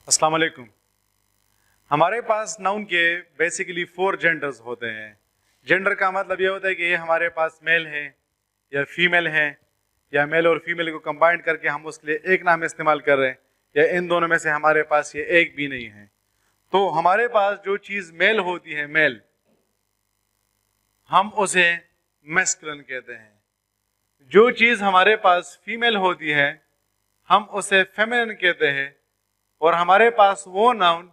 अस्सलाम वालेकुम। हमारे पास नाउन के बेसिकली 4 जेंडर्स होते हैं। जेंडर का मतलब ये होता है कि ये हमारे पास मेल है या फीमेल है, या मेल और फीमेल को कंबाइन करके हम उसके लिए एक नाम इस्तेमाल कर रहे हैं, या इन दोनों में से हमारे पास ये एक भी नहीं है। तो हमारे पास जो चीज़ मेल होती है, मेल, हम उसे मैस्कुलिन कहते हैं। जो चीज़ हमारे पास फीमेल होती है हम उसे फेमिनिन कहते हैं। और हमारे पास वो नाउन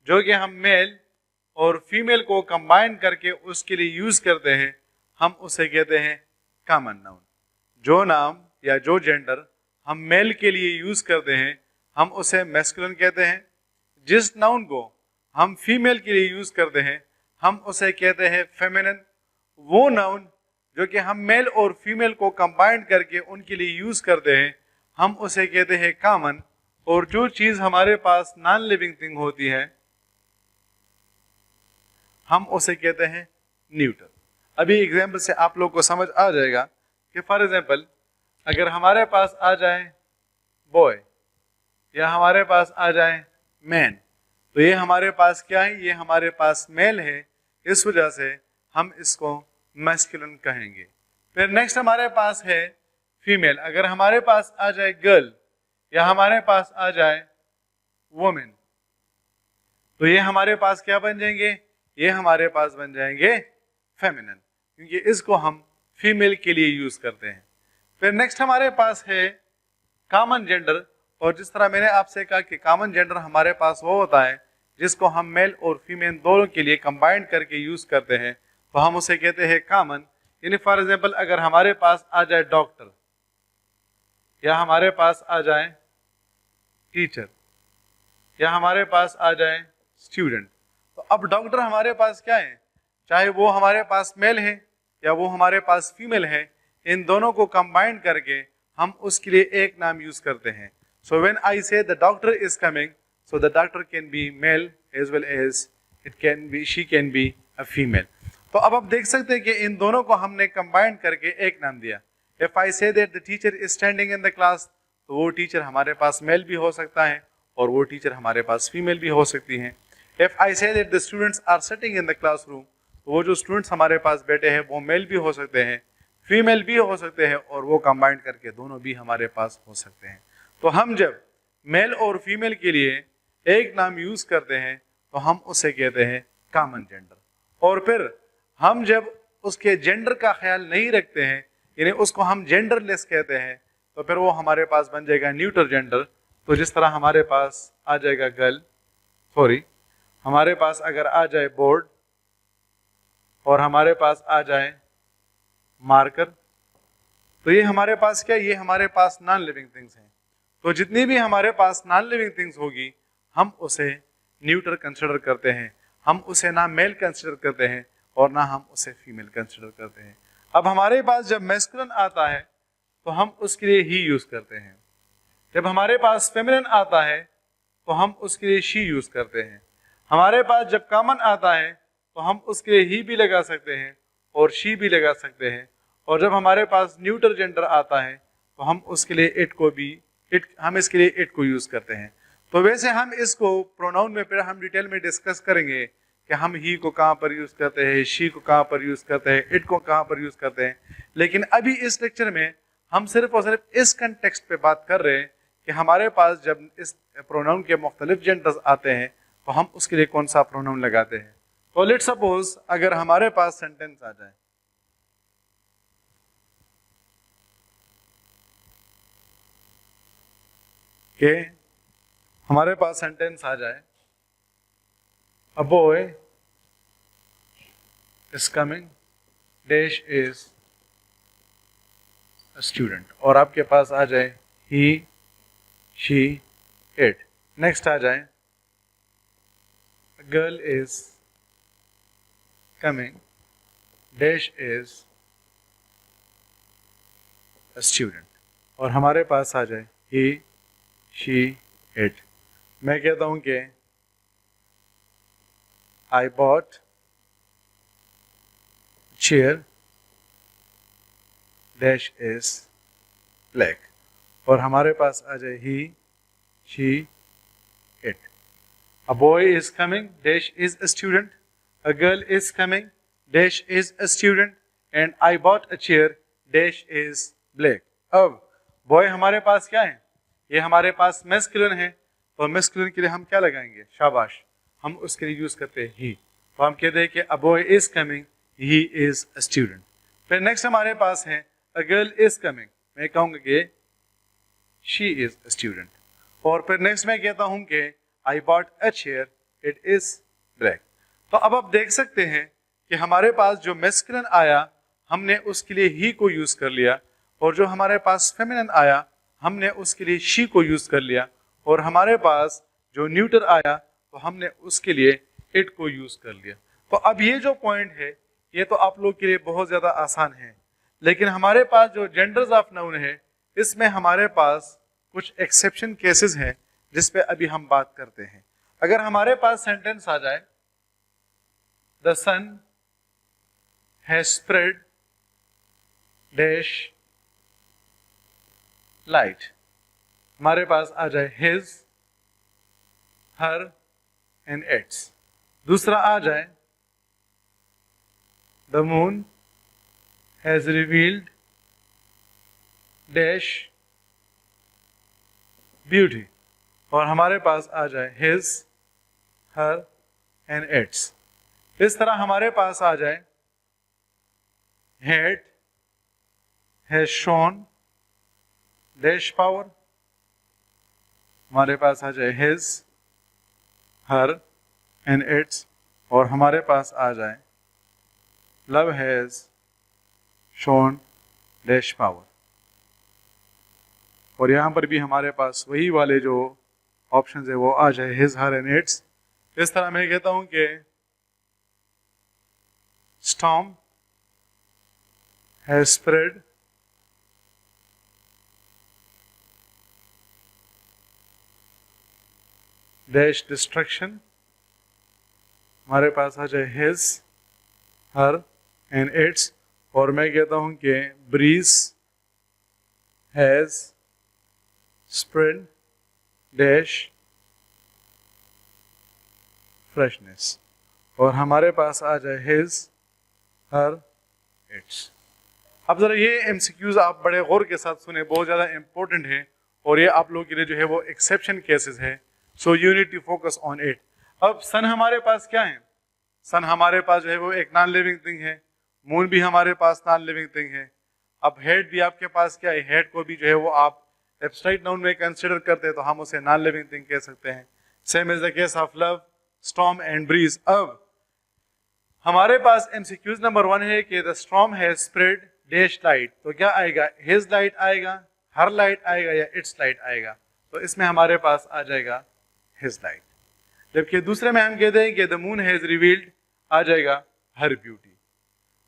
जो कि हम मेल और फीमेल को कंबाइन करके उसके लिए यूज करते हैं, हम उसे कहते हैं कॉमन नाउन। जो नाम या जो जेंडर हम मेल के लिए यूज करते हैं हम उसे मैस्कुलिन कहते हैं। जिस नाउन को हम फीमेल के लिए यूज करते हैं हम उसे कहते हैं फेमिनिन। वो नाउन जो कि हम मेल और फीमेल को कंबाइन करके उनके लिए यूज करते हैं हम उसे कहते हैं कॉमन। और जो चीज हमारे पास नॉन लिविंग थिंग होती है हम उसे कहते हैं न्यूट्रल। अभी एग्जाम्पल से आप लोग को समझ आ जाएगा कि फॉर एग्जाम्पल अगर हमारे पास आ जाए बॉय या हमारे पास आ जाए मैन, तो ये हमारे पास क्या है, ये हमारे पास मेल है, इस वजह से हम इसको मैस्कुलिन कहेंगे। फिर नेक्स्ट हमारे पास है फीमेल। अगर हमारे पास आ जाए गर्ल या हमारे पास आ जाए वुमेन, तो ये हमारे पास क्या बन जाएंगे, ये हमारे पास बन जाएंगे फेमिनिन, क्योंकि इसको हम फीमेल के लिए यूज करते हैं। फिर नेक्स्ट हमारे पास है कॉमन जेंडर। और जिस तरह मैंने आपसे कहा कि कॉमन जेंडर हमारे पास वो होता है जिसको हम मेल और फीमेल दोनों के लिए कंबाइंड करके यूज करते हैं, तो हम उसे कहते हैं कॉमन। यानी फॉर एग्जाम्पल अगर हमारे पास आ जाए डॉक्टर या हमारे पास आ जाए टीचर या हमारे पास आ जाए स्टूडेंट, तो अब डॉक्टर हमारे पास क्या है, चाहे वो हमारे पास मेल है या वो हमारे पास फीमेल है, इन दोनों को कंबाइन करके हम उसके लिए एक नाम यूज करते हैं। सो when I say the doctor is coming, so the doctor can be male as well as it can be, she can be a female. तो अब आप देख सकते हैं कि इन दोनों को हमने कंबाइन करके एक नाम दिया। If I say that the teacher is standing in the class, तो वो टीचर हमारे पास मेल भी हो सकता है और वो टीचर हमारे पास फीमेल भी हो सकती हैं। If I say that the students are sitting in the classroom, तो वो जो स्टूडेंट्स हमारे पास बैठे हैं वो मेल भी हो सकते हैं, फीमेल भी हो सकते हैं, और वो कंबाइन करके दोनों भी हमारे पास हो सकते हैं। तो हम जब मेल और फीमेल के लिए एक नाम यूज करते हैं तो हम उसे कहते हैं कॉमन जेंडर। और फिर हम जब उसके जेंडर का ख्याल नहीं रखते हैं, यानी उसको हम जेंडरलेस कहते हैं, तो फिर वो हमारे पास बन जाएगा न्यूट्रल जेंडर। तो जिस तरह हमारे पास आ जाएगा गर्ल, सॉरी, हमारे पास अगर आ जाए बोर्ड और हमारे पास आ जाए मार्कर, तो ये हमारे पास क्या, ये हमारे पास नॉन लिविंग थिंग्स हैं। तो जितनी भी हमारे पास नॉन लिविंग थिंग्स होगी हम उसे न्यूट्रल कंसिडर करते हैं, हम उसे ना मेल कंसिडर करते हैं और ना हम उसे फीमेल कंसिडर करते हैं। अब हमारे पास जब मैस्कुलिन आता है तो हम उसके लिए ही यूज करते हैं, जब हमारे पास फेमिनिन आता है तो हम उसके लिए शी यूज करते हैं। हमारे पास जब कॉमन आता है तो हम उसके लिए ही भी लगा सकते हैं और शी भी लगा सकते हैं। और जब हमारे पास न्यूट्रल जेंडर आता है तो हम उसके लिए इट को भी, हम इसके लिए इट को यूज करते हैं। तो वैसे हम इसको प्रोनाउन में फिर हम डिटेल में डिस्कस करेंगे कि हम ही को कहाँ पर यूज करते हैं, शी को कहाँ पर यूज करते हैं, इट को कहाँ पर यूज करते हैं। लेकिन अभी इस लेक्चर में हम सिर्फ और सिर्फ इस कंटेक्स्ट पे बात कर रहे हैं कि हमारे पास जब इस प्रोनाउन के मुख्तलिफ जेंडर्स आते हैं तो हम उसके लिए कौन सा प्रोनाउन लगाते हैं। तो लेट्स सपोज अगर हमारे पास सेंटेंस आ जाए कि हमारे पास सेंटेंस आ जाए a boy is coming dash is a student, और आपके पास आ जाए ही, शी, इट। नेक्स्ट आ जाए girl is coming dash is a student, और हमारे पास आ जाए ही, शी, इट। मैं कहता हूं कि I bought chair dash is black, और हमारे पास आ जाए he, she, it. A boy is coming, dash is a student. A girl is coming, dash is a student. And I bought a chair, dash is black. अब boy हमारे पास क्या है? ये हमारे पास मैस्कुलिन है, तो मैस्कुलिन के लिए हम क्या लगाएंगे? शाबाश, हम उसके लिए यूज करते हैं ही। तो हम कहते हैं कि a boy is coming, he is a student. फिर नेक्स्ट हमारे पास है a girl is coming, मैं कहूँगा कि she is a student. और फिर नेक्स्ट मैं कहता हूँ कि I bought a chair, it is black. तो अब आप देख सकते हैं कि हमारे पास जो मैस्कुलिन आया हमने उसके लिए ही को यूज कर लिया, और जो हमारे पास फेमिनिन आया हमने उसके लिए शी को यूज कर लिया, और हमारे पास जो न्यूटर आया तो हमने उसके लिए इट को यूज कर लिया। तो अब ये जो पॉइंट है ये तो आप लोग के लिए बहुत ज्यादा आसान है, लेकिन हमारे पास जो जेंडर्स ऑफ नाउन है इसमें हमारे पास कुछ एक्सेप्शन केसेस हैं जिस पे अभी हम बात करते हैं। अगर हमारे पास सेंटेंस आ जाए the sun has spread dash light, हमारे पास आ जाए हिज, हर एंड इट्स। दूसरा आ जाए the moon has revealed dash beauty, और हमारे पास आ जाए हिज, हर एंड इट्स। इस तरह हमारे पास आ जाए head has shown dash power, हमारे पास आ जाए हिज, हर एंड इट्स, और हमारे पास आ जाए love has shown dash power. और यहाँ पर भी हमारे पास वही वाले जो ऑप्शंस है वो आ जाए हिज, हर एंड इट्स। इस तरह मैं कहता हूं कि storm has spread dash destruction, हमारे पास आ जाए हिज, हर एंड इट्स। और मैं कहता हूं कि breeze has spread dash freshness, और हमारे पास आ जाए हिज, हर, इट्स। अब जरा ये एमसीक्यूज आप बड़े गौर के साथ सुने, बहुत ज्यादा इंपॉर्टेंट है, और ये आप लोगों के लिए जो है वो एक्सेप्शन केसेस है, so you need to focus on it. अब सन हमारे पास क्या है? सन हमारे पास जो है वो एक नॉन लिविंग थिंग है, मून भी हमारे पास नॉन लिविंग थिंग है। अब हेड भी आपके पास क्या है? हेड को भी जो है वो आप एब्स्ट्रैक्ट नाउन में कंसीडर करते हैं तो हम उसे नॉन लिविंग थिंग कह सकते हैं। Same is the case of love, storm and breeze. अब हमारे पास एमसीक्यूज नंबर 1 है कि the storm has spread dash light, तो क्या आएगा? हिज लाइट आएगा, हर लाइट आएगा, या इट्स लाइट आएगा? तो इसमें हमारे पास आ जाएगा हिज लाइट। जबकि दूसरे में हम कहते हैं कि द मून हैज रिवील्ड, आ जाएगा हर ब्यूटी।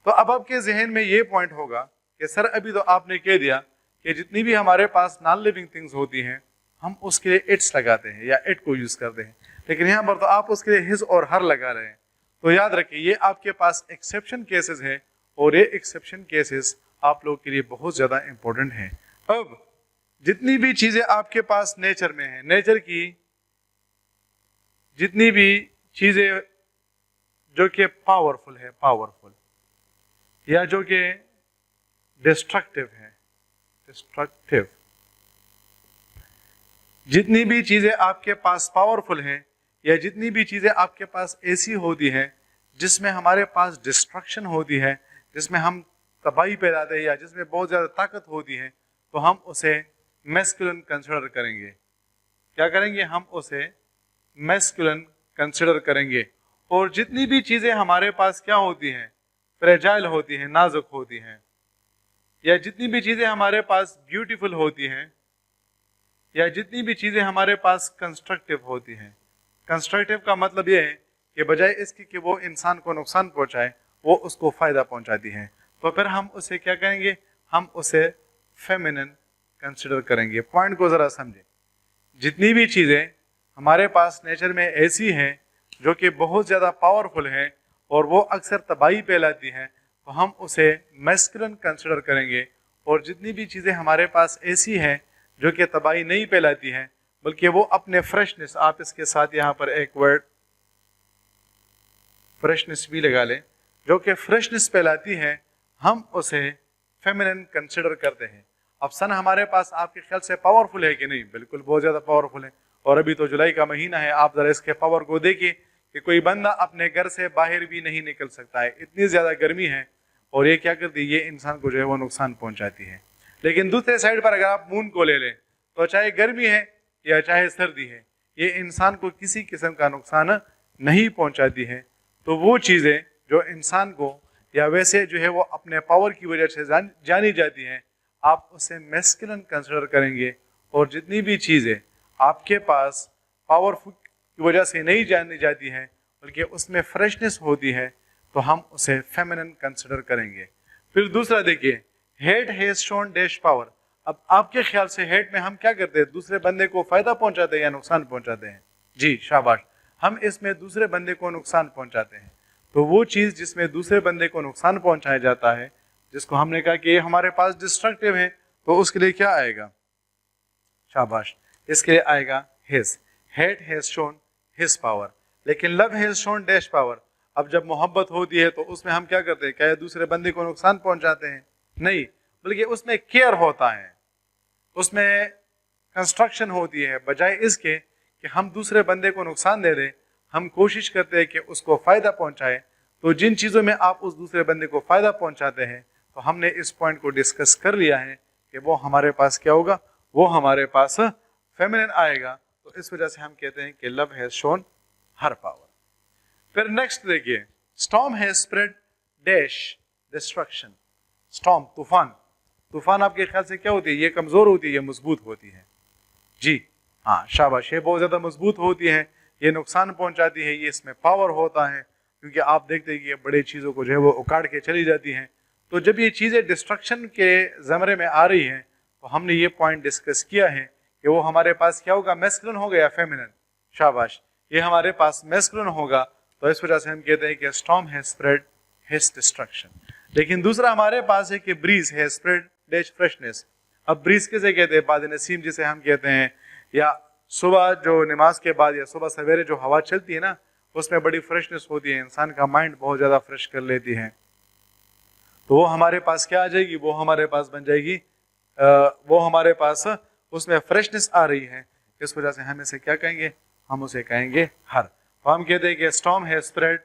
तो अब आपके जहन में ये पॉइंट होगा कि सर अभी तो आपने कह दिया कि जितनी भी हमारे पास नॉन लिविंग थिंग्स होती हैं हम उसके लिए इट्स लगाते हैं या इट को यूज करते हैं, लेकिन यहाँ पर तो आप उसके लिए हिज और हर लगा रहे हैं। तो याद रखिए ये आपके पास एक्सेप्शन केसेस है, और ये एक्सेप्शन केसेस आप लोग के लिए बहुत ज्यादा इंपॉर्टेंट हैं। अब जितनी भी चीजें आपके पास नेचर में है, नेचर की जितनी भी चीजें जो कि पावरफुल है, पावरफुल या जो कि डिस्ट्रक्टिव है, डिस्ट्रक्टिव, जितनी भी चीजें आपके पास पावरफुल हैं या जितनी भी चीजें आपके पास ऐसी होती हैं जिसमें हमारे पास डिस्ट्रक्शन होती है, जिसमें हम तबाही फैलाते हैं या जिसमें बहुत ज्यादा ताकत होती है, तो हम उसे मैस्कुलिन कंसिडर करेंगे। क्या करेंगे? हम उसे मैस्कुलिन कंसिडर करेंगे। और जितनी भी चीजें हमारे पास क्या होती हैं? फ्रेजाइल होती हैं, नाजुक होती हैं, या जितनी भी चीजें हमारे पास ब्यूटीफुल होती हैं, या जितनी भी चीजें हमारे पास कंस्ट्रक्टिव होती हैं। कंस्ट्रक्टिव का मतलब यह है कि बजाय इसके कि वो इंसान को नुकसान पहुंचाए, वो उसको फायदा पहुंचाती हैं। तो फिर हम उसे क्या करेंगे? हम उसे फेमिनिन कंसिडर करेंगे। पॉइंट को जरा समझे। जितनी भी चीजें हमारे पास नेचर में ऐसी हैं जो कि बहुत ज्यादा पावरफुल हैं और वो अक्सर तबाही फैलाती हैं, तो हम उसे मैस्कुलिन कंसिडर करेंगे। और जितनी भी चीजें हमारे पास ऐसी हैं जो कि तबाही नहीं फैलाती हैं, बल्कि वो अपने फ्रेशनेस, आप इसके साथ यहाँ पर एक वर्ड फ्रेशनेस भी लगा लें, जो कि फ्रेशनेस फैलाती है, हम उसे फेमिनिन कंसिडर करते हैं। अब सन हमारे पास आपके ख्याल से पावरफुल है कि नहीं? बिल्कुल बहुत ज़्यादा पावरफुल है। और अभी तो जुलाई का महीना है, आप ज़रा इसके पावर को देखिए कि कोई बंदा अपने घर से बाहर भी नहीं निकल सकता है, इतनी ज़्यादा गर्मी है। और ये क्या करती है, ये इंसान को जो है वो नुकसान पहुंचाती है। लेकिन दूसरे साइड पर अगर आप मून को ले लें, तो चाहे गर्मी है या चाहे सर्दी है, ये इंसान को किसी किस्म का नुकसान नहीं पहुंचाती है। तो वो चीज़ें जो इंसान को या वैसे जो है वो अपने पावर की वजह से जानी जाती हैं, आप उसे मैस्कुलिन कंसिडर करेंगे। और जितनी भी चीज़ें आपके पास पावरफुल की वजह से नहीं जानी जाती हैं, बल्कि उसमें फ्रेशनेस होती है, तो हम उसे फेमिनिन कंसिडर करेंगे। फिर दूसरा देखिए, hate has shown dash power. अब आपके ख्याल से हेट में हम क्या करते हैं? दूसरे बंदे को फायदा पहुंचाते हैं या नुकसान पहुंचाते हैं? जी शाबाश, हम इसमें दूसरे बंदे को नुकसान पहुंचाते हैं। तो वो चीज़ जिसमें दूसरे बंदे को नुकसान पहुंचाया जाता है, जिसको हमने कहा कि ये हमारे पास डिस्ट्रक्टिव है, तो उसके लिए क्या आएगा? शाबाश, इसके लिए आएगा his. Hate has shown his power. लेकिन love has shown dash power. अब जब मोहब्बत होती है तो उसमें हम क्या करते हैं? क्या दूसरे बंदे को नुकसान पहुंचाते हैं? नहीं, बल्कि उसमें केयर होता है, उसमें कंस्ट्रक्शन होती है। बजाय इसके कि हम दूसरे बंदे को नुकसान दे दें, हम कोशिश करते हैं कि उसको फायदा पहुंचाए। तो जिन चीज़ों में आप उस दूसरे बंदे को फायदा पहुंचाते हैं, तो हमने इस पॉइंट को डिस्कस कर लिया है कि वो हमारे पास क्या होगा? वो हमारे पास फेमिनिन आएगा। तो इस वजह से हम कहते हैं कि love has shown her power. फिर नेक्स्ट देखिए, storm has spread dash destruction. Storm, तूफान। तूफान आपके ख्याल से क्या होती है? ये कमजोर होती है, ये मजबूत होती है? जी हाँ शाबाश, ये बहुत ज्यादा मजबूत होती है, ये नुकसान पहुंचाती है, ये इसमें पावर होता है। क्योंकि आप देखते हैं कि ये बड़े चीजों को जो है वो उखाड़ के चली जाती हैं। तो जब ये चीजें डिस्ट्रक्शन के जमरे में आ रही हैं, तो हमने ये पॉइंट डिस्कस किया है कि वो हमारे पास क्या होगा? मैस्कुलिन होगा या फेमिनिन? शाबाश, ये हमारे पास मैस्कुलिन होगा। तो इस वजह से हम कहते हैं कि storm has spread his destruction. लेकिन दूसरा हमारे पास है कि breeze has spread dash freshness. अब ब्रीज किसे कहते हैं? बाद नसीम जिसे हम कहते हैं, या सुबह जो नमाज के बाद या सुबह सवेरे जो हवा चलती है ना, उसमें बड़ी फ्रेशनेस होती है, इंसान का माइंड बहुत ज़्यादा फ्रेश कर लेती है। तो वो हमारे पास क्या आ जाएगी? वो हमारे पास बन जाएगी, वो हमारे पास उसमें फ्रेशनेस आ रही है। इस वजह से हम इसे क्या कहेंगे? हम उसे कहेंगे हर। तो हम कहते हैं कि storm has spread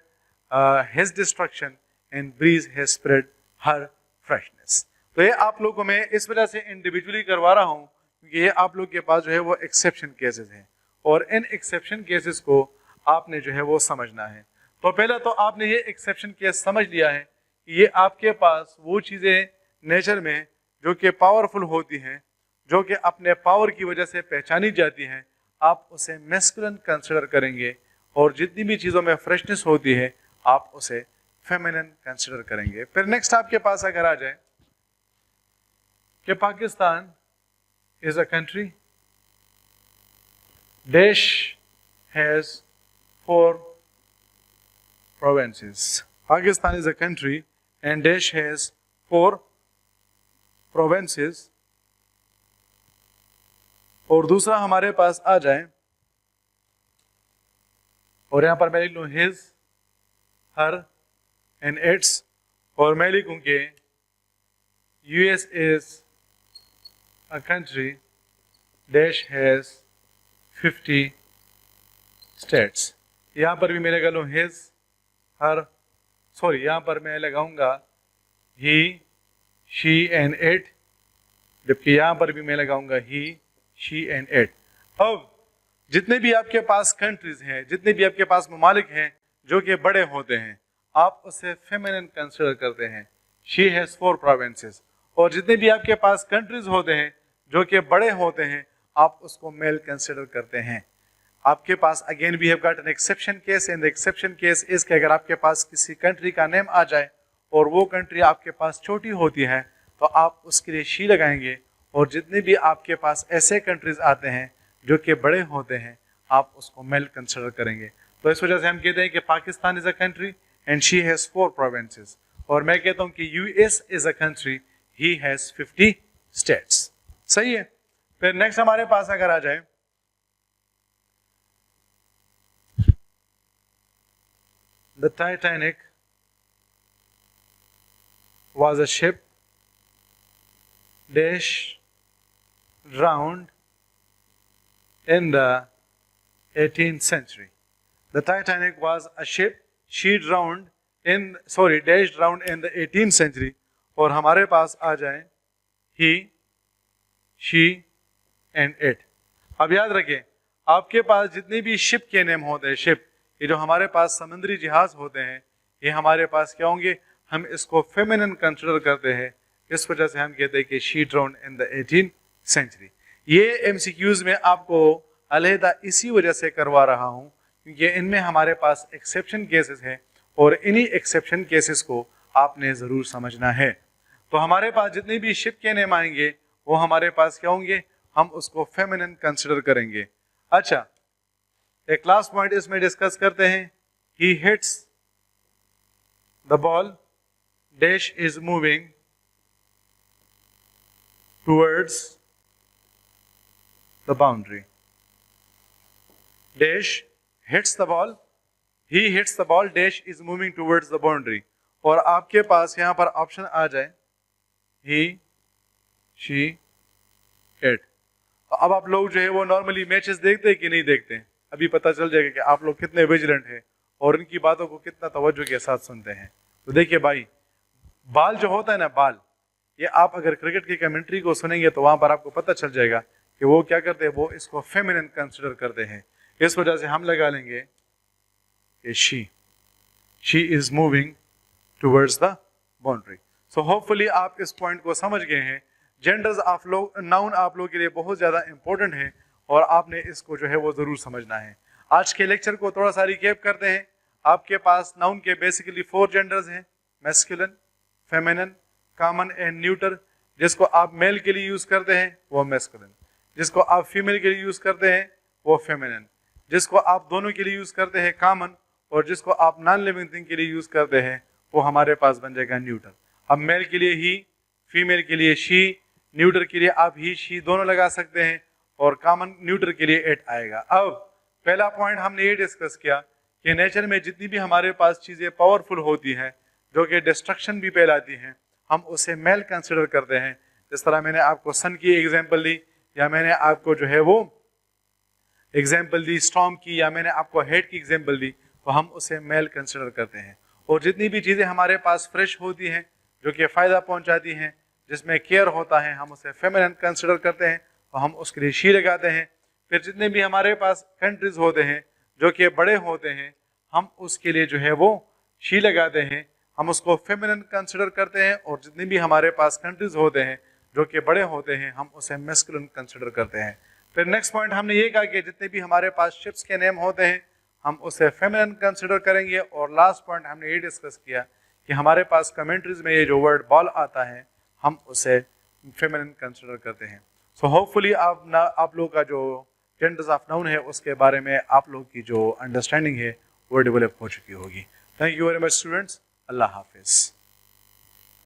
his destruction and breeze has spread her freshness. तो ये आप लोगों को मैं इस वजह से इंडिविजुअली करवा रहा हूँ, क्योंकि ये आप लोग के पास जो है वो एक्सेप्शन केसेस हैं, और इन एक्सेप्शन केसेस को आपने जो है वो समझना है। तो पहला तो आपने ये एक्सेप्शन केस समझ लिया है कि ये आपके पास वो चीज़ें नेचर में जो कि पावरफुल होती हैं, जो कि अपने पावर की वजह से पहचानी जाती हैं, आप उसे मैस्कुलिन कंसिडर करेंगे। और जितनी भी चीज़ों में फ्रेशनेस होती है, आप उसे फेमिनिन कंसिडर करेंगे। फिर नेक्स्ट आपके पास अगर आ जाए कि Pakistan is a country dash has 4 provinces. Pakistan is a country and dash has 4 provinces. और दूसरा हमारे पास आ जाए, और यहां पर मैं लिख लूं his, her and its, और मैं लिखूं कि US is a country dash has 50 states. यहाँ पर भी मैं लगा लूँ his, her, सॉरी यहाँ पर मैं लगाऊंगा he, she and it, जबकि यहाँ पर भी मैं लगाऊंगा he, she and it. अब जितने भी आपके पास कंट्रीज हैं, जितने भी आपके पास ममालिक हैं जो कि बड़े होते हैं, आप उसे फेमिनिन कंसिडर करते हैं। she has 4 provinces. और जितने भी आपके पास कंट्रीज होते हैं जो कि बड़े होते हैं, आप उसको मेल कंसिडर करते हैं। आपके पास again we have got an exception case, and the exception case is कि अगर आपके पास किसी कंट्री का नेम आ जाए और वो कंट्री आपके पास छोटी होती है, तो आप उसके लिए शी लगाएंगे। और जितने भी आपके पास ऐसे कंट्रीज आते हैं जो कि बड़े होते हैं, आप उसको मेल कंसिडर करेंगे। तो इस वजह से हम कहते हैं कि Pakistan is a country and she has 4 provinces. और मैं कहता हूँ कि US is a country, he has 50 states. सही है। फिर नेक्स्ट हमारे पास अगर आ जाए The Titanic was a ship dash drowned in the 18th century. The Titanic was a ship, dash drowned in the 18th century. और हमारे पास आ जाए he, she and it. अब याद रखें, आपके पास जितने भी शिप के नेम होते हैं, शिप, ये जो हमारे पास समुद्री जहाज होते हैं, ये हमारे पास क्या होंगे, हम इसको फेमिनिन कंसिडर करते हैं। इस वजह से हम कहते हैं कि she drowned in the 18th century. ये एमसीक्यूज में आपको अलहदा इसी वजह से करवा रहा हूँ क्योंकि इनमें हमारे पास एक्सेप्शन केसेस हैं और इन्हीं एक्सेप्शन केसेस को आपने ज़रूर समझना है। तो हमारे पास जितने भी शिप के नेम आएंगे वो हमारे पास क्या होंगे, हम उसको फेमिनिन कंसिडर करेंगे। अच्छा, एक लास्ट पॉइंट इसमें डिस्कस करते हैं। He hits the ball dash is moving towards the boundary. Dash hits the ball, he hits the ball dash is moving towards the boundary. और आपके पास यहां पर ऑप्शन आ जाए ही, शी, इट। अब आप लोग जो है वो नॉर्मली मैचेस देखते हैं कि नहीं देखते हैं? अभी पता चल जाएगा कि आप लोग कितने विजिलेंट हैं और इनकी बातों को कितना तवज्जो के साथ सुनते हैं। तो देखिए भाई, बाल जो होता है ना, बाल, ये आप अगर क्रिकेट की कमेंट्री को सुनेंगे तो वहां पर आपको पता चल जाएगा कि वो क्या करते हैं, वो इसको फेमिनिन कंसिडर करते हैं। इस वजह से हम लगा लेंगे कि she is moving towards the boundary. So hopefully आप इस पॉइंट को समझ गए हैं। जेंडर्स ऑफ नाउन आप लोगों के लिए बहुत ज़्यादा इंपॉर्टेंट है और आपने इसको जो है वो ज़रूर समझना है। आज के लेक्चर को थोड़ा सा रिकैप करते हैं। आपके पास नाउन के बेसिकली 4 जेंडर्स हैं, masculine, feminine, common and neuter. जिसको आप मेल के लिए यूज़ करते हैं वो मैस्कुलिन, जिसको आप फीमेल के लिए यूज़ करते हैं वो फेमिनिन, जिसको आप दोनों के लिए यूज़ करते हैं कॉमन, और जिसको आप नॉन लिविंग थिंग के लिए यूज़ करते हैं वो हमारे पास बन जाएगा न्यूटर। अब मेल के लिए ही, फीमेल के लिए शी, न्यूटर के लिए आप ही शी दोनों लगा सकते हैं और कॉमन न्यूटर के लिए एट आएगा। अब पहला पॉइंट हमने ये डिस्कस किया कि नेचर में जितनी भी हमारे पास चीज़ें पावरफुल होती हैं जो कि डिस्ट्रक्शन भी फैलाती हैं, हम उसे मेल कंसिडर करते हैं। जिस तरह मैंने आपको सन की एग्जाम्पल दी, या मैंने आपको जो है वो एग्जाम्पल दी स्टॉर्म की, या मैंने आपको हेड की एग्जाम्पल दी, तो हम उसे मेल कंसिडर करते हैं। और जितनी भी चीज़ें हमारे पास फ्रेश होती हैं जो कि फ़ायदा पहुंचाती हैं, जिसमें केयर होता है, हम उसे फेमिनिन कंसिडर करते हैं, तो हम उसके लिए शी लगाते हैं। फिर जितने भी हमारे पास कंट्रीज होते हैं जो कि बड़े होते हैं, हम उसके लिए जो है वो शी लगाते हैं, हम उसको फेमिनिन कंसिडर करते हैं। और जितने भी हमारे पास कंट्रीज होते हैं जो कि बड़े होते हैं, हम उसे मैस्कुलिन कंसिडर करते हैं। फिर नेक्स्ट पॉइंट हमने ये कहा कि जितने भी हमारे पास शिप्स के नेम होते हैं हम उसे फेमिनिन कंसिडर करेंगे। और लास्ट पॉइंट हमने ये डिस्कस किया कि हमारे पास कमेंट्रीज में ये जो वर्ड बॉल आता है हम उसे फेमिनिन कंसिडर करते हैं। सो होपफुली आप लोगों का जो जेंडर्स ऑफ नाउन है उसके बारे में आप लोग की जो अंडरस्टैंडिंग है वो डेवलप हो चुकी होगी। Thank you very much students. अल्लाह हाफिज़।